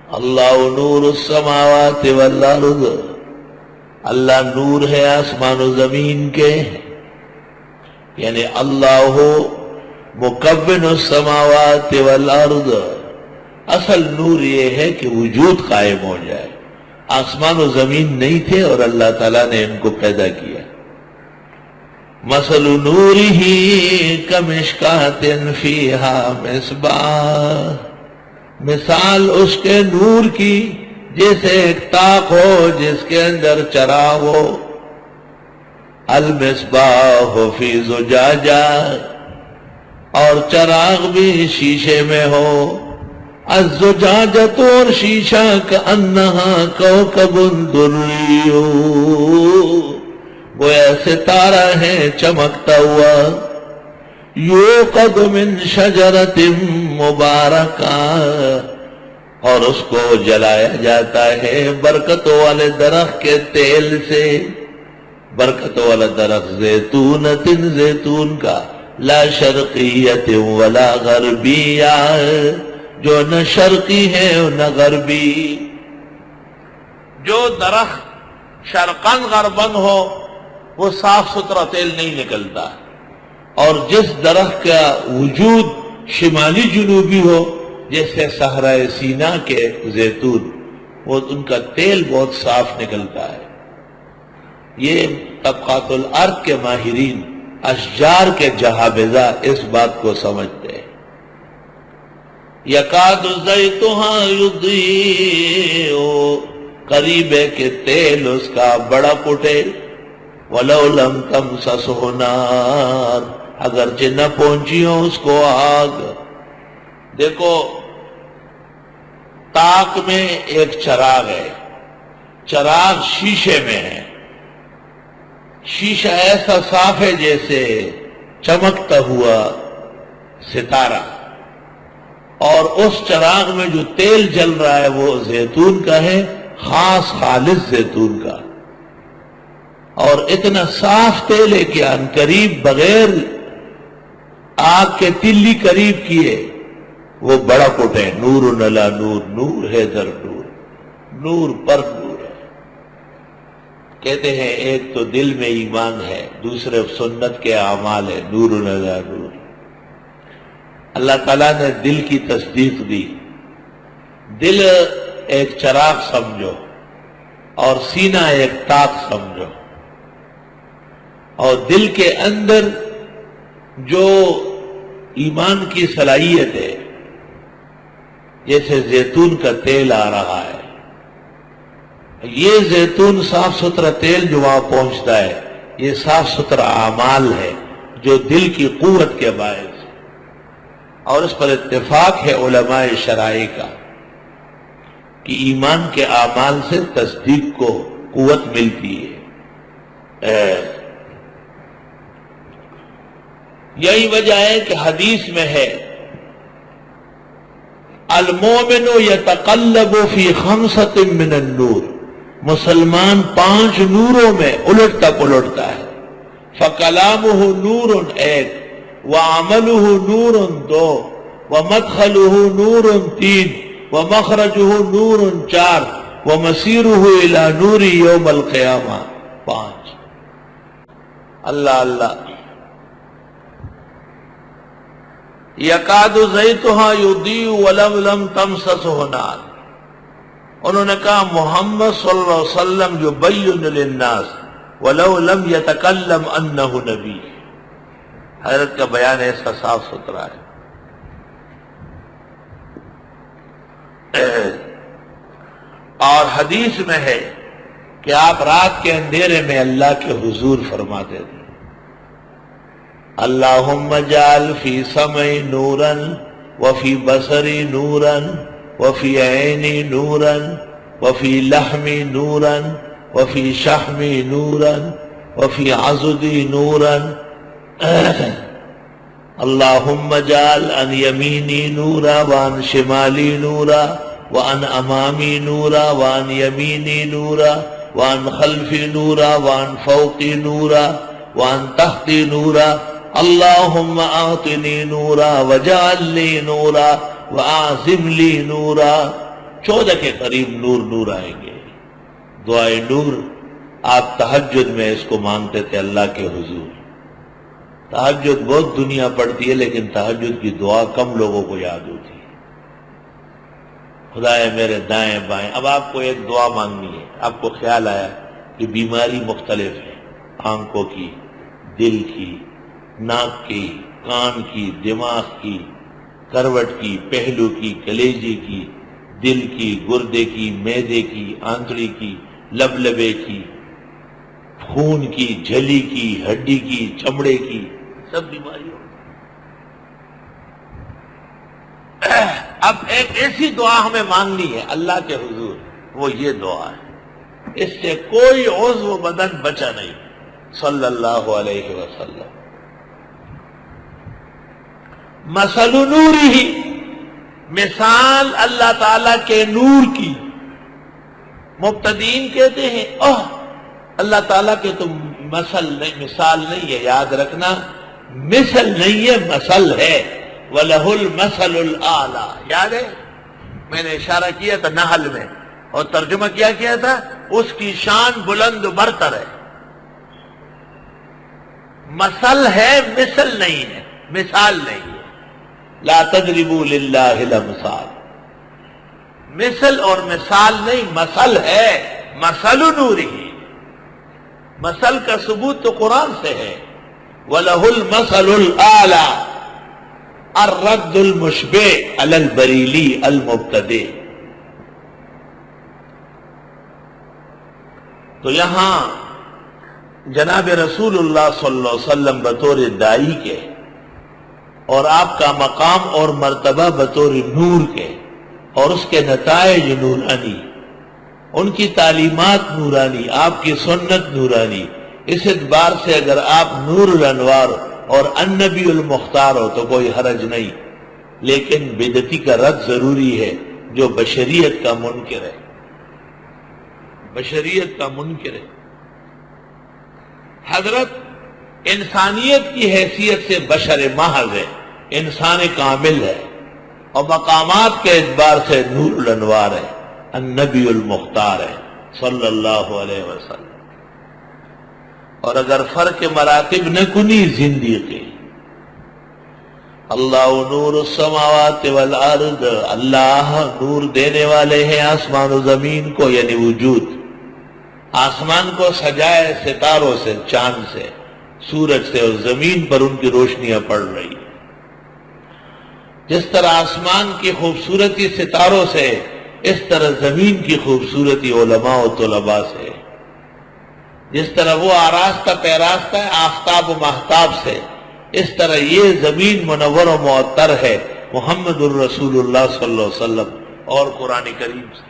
اللہ نور السماوات والارض، اللہ نور ہے آسمان و زمین کے، یعنی اللہ مکون السماوات والارض، اصل نور یہ ہے کہ وجود قائم ہو جائے۔ آسمان و زمین نہیں تھے اور اللہ تعالیٰ نے ان کو پیدا کیا۔ مثل نورہ کمشکاۃ فیہا مصباح، مثال اس کے نور کی جیسے ایک طاق ہو جس کے اندر چراغ ہو۔ المصباح فی زجاجہ، اور چراغ بھی شیشے میں ہو۔ الزجاجۃ، اور شیشہ کأنہا کوکب دری، گویا ستارہ ہے چمکتا ہوا۔ یوقد من شجرۃ مبارکہ، اور اس کو جلایا جاتا ہے برکتوں والے درخت کے تیل سے۔ برکتوں والا درخت زیتونۃ، زیتون کا، لا شرقیۃ ولا غربیہ، جو نہ شرقی ہے نہ غربی۔ جو درخت شرقن غربن ہو وہ صاف ستھرا تیل نہیں نکلتا، اور جس درخت کا وجود شمالی جنوبی ہو جیسے صحرائے سینا کے زیتون، وہ ان کا تیل بہت صاف نکلتا ہے۔ یہ طبقات الارض کے ماہرین، اشجار کے جہابذہ اس بات کو سمجھتے ہیں۔ یکاد زیتھا یضیء، قریب ہے کہ تیل اس کا بڑا پھٹے۔ ولو لم تمسسہ نار، اگرچہ نہ پہنچی ہو اس کو آگ۔ دیکھو طاق میں ایک چراغ ہے، چراغ شیشے میں ہے، شیشہ ایسا صاف ہے جیسے چمکتا ہوا ستارہ، اور اس چراغ میں جو تیل جل رہا ہے وہ زیتون کا ہے، خاص خالص زیتون کا، اور اتنا صاف تیل ہے کہ ان قریب بغیر آگ کے تلی قریب کیے وہ بڑا پھٹے۔ نور علی نور، نور ہے در نور، نور پر نور ہے۔ کہتے ہیں ایک تو دل میں ایمان ہے، دوسرے سنت کے اعمال ہے، نور علی نور۔ اللہ تعالیٰ نے دل کی تصدیق دی۔ دل ایک چراغ سمجھو، اور سینہ ایک طاق سمجھو، اور دل کے اندر جو ایمان کی صلاحیت ہے، جیسے زیتون کا تیل آ رہا ہے، یہ زیتون صاف ستھرا تیل جو وہاں پہنچتا ہے، یہ صاف ستھرا اعمال ہے جو دل کی قوت کے باعث، اور اس پر اتفاق ہے علماء شرائع کا کہ ایمان کے اعمال سے تصدیق کو قوت ملتی ہے۔ یہی وجہ ہے کہ حدیث میں ہے المومن یتقلب فی خمسۃ من النور، مسلمان 5 نوروں میں الٹتا پلٹتا ہے۔ فکلامہ نور 1، وعملہ نور 2، ومدخلہ نور 3، ومخرجہ نور 4، ومسیرہ الی نور یوم القیامہ 5۔ اللہ اللہ۔ یکاد زیتھا یضیء ولو لم تمسسہ نار، انہوں نے کہا محمد صلی اللہ علیہ وسلم یبین للناس ولو لم یتکلم انہ نبی، حضرت کا بیان ایسا صاف ستھرا ہے۔ اور حدیث میں ہے کہ آپ رات کے اندھیرے میں اللہ کے حضور فرماتے تھے اللہم اجعل فی سمعی نورا وفی بصری نورا وفی عینی نورا وفی لحمی نورا وفی شحمی نورا وفی عضدی نورا اللہم اجعل عن یمینی نورا وعن شمالی نورا وعن امامی نورا وعن یمینی نورا وعن خلفی نورا وعن فوقی نورا وعن تحتی نورا اللہم اعطنی نورا وجعل لی نورا واعظم لی نورا 14 کے قریب نور نور آئیں گے. دعائے نور آپ تہجد میں اس کو مانگتے تھے اللہ کے حضور. تہجد بہت دنیا پڑھتی ہے لیکن تہجد کی دعا کم لوگوں کو یاد ہوتی ہے. خدائے میرے دائیں بائیں. اب آپ کو ایک دعا مانگنی ہے، آپ کو خیال آیا کہ بیماری مختلف ہے، آنکھوں کی، دل کی، ناک کی، کان کی، دماغ کی، کروٹ کی، پہلو کی، کلیجے کی، دل کی، گردے کی، معدے کی، آنتڑی کی، لبلبے کی، خون کی، جھلی کی، ہڈی کی، چمڑے کی، سب بیماریوں. اب ایک ایسی دعا ہمیں مانگنی ہے اللہ کے حضور، وہ یہ دعا ہے، اس سے کوئی عضو بدن بچا نہیں. صلی اللہ علیہ وسلم. مثل نورہ، مثال اللہ تعالی کے نور کی. مبتدئین کہتے ہیں اللہ تعالیٰ کے تو مثل نہیں، مثال نہیں ہے، یاد رکھنا مثل نہیں ہے، مثل ہے. وَلَهُ الْمَثَلُ الْأَعْلَى، یاد ہے میں نے اشارہ کیا تھا نحل میں، اور ترجمہ کیا تھا، اس کی شان بلند و برتر ہے. مثل ہے، مثل نہیں ہے، مثال نہیں ہے. لا تضربوا للہ الامثال، مثل اور مثال نہیں، مثل ہے. مثل نورہ، مثل کا ثبوت تو قرآن سے ہے. وَلَهُ الْمَثَلُ الْأَعْلَى الرد المشبع علی البریلی المبتدع. تو یہاں جناب رسول اللہ صلی اللہ علیہ وسلم بطور داعی کے، اور آپ کا مقام اور مرتبہ بطور نور کے، اور اس کے نتائج نورانی، ان کی تعلیمات نورانی، آپ کی سنت نورانی. اس اعتبار سے اگر آپ نور الانوار اور النبی المختار ہو تو کوئی حرج نہیں، لیکن بدعتی کا رد ضروری ہے جو بشریت کا منکر ہے. بشریت کا منکر ہے. حضرت انسانیت کی حیثیت سے بشر محض ہے، انسان کامل ہے، اور مقامات کے اعتبار سے نور الانوار ہے، النبی المختار ہے صلی اللہ علیہ وسلم. اور اگر فرق مراتب نہ کنی زندگی، اللہ نور السماوات والارض، اللہ نور دینے والے ہیں آسمان و زمین کو، یعنی وجود. آسمان کو سجائے ستاروں سے، چاند سے، سورج سے، اور زمین پر ان کی روشنیاں پڑ رہی. جس طرح آسمان کی خوبصورتی ستاروں سے، اس طرح زمین کی خوبصورتی علماء و طلباء سے. جس طرح وہ آراستہ پیراستہ ہے آفتاب و مہتاب سے، اس طرح یہ زمین منور و معطر ہے محمد الرسول اللہ صلی اللہ علیہ وسلم اور قرآن کریم سے.